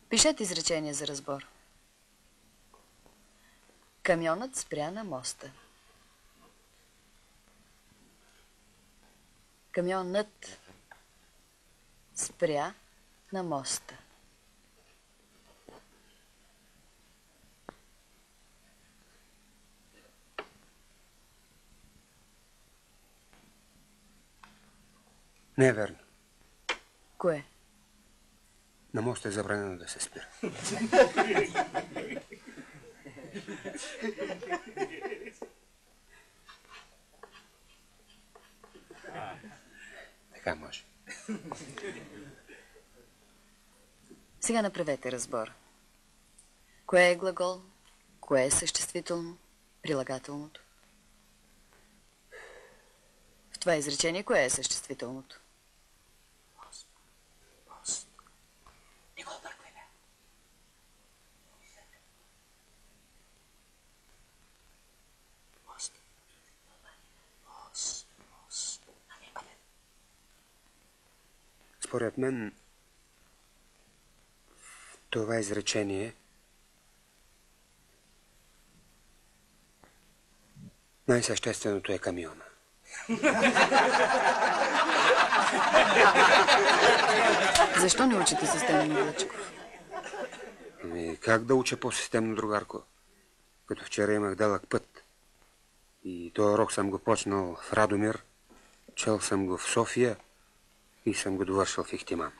Пишете изречение за разбор. Камионът спря на моста. Камионът спря на моста. Не е верно. Кое? На моста е забранено да се спира. Така може. Сега направете разбор. Кое е глагол? Кое е съществително? Прилагателното? В това изречение кое е съществителното? Не го обърквай, бе. Според мен в това изречение най-същественото е камиона. Защо не учите системно, Влъчков? Как да уча по-системно, другарко? Като вчера имах дълъг път. И този урок съм го почнал в Радомир, чел съм го в София и съм го довършил в Ихтиман.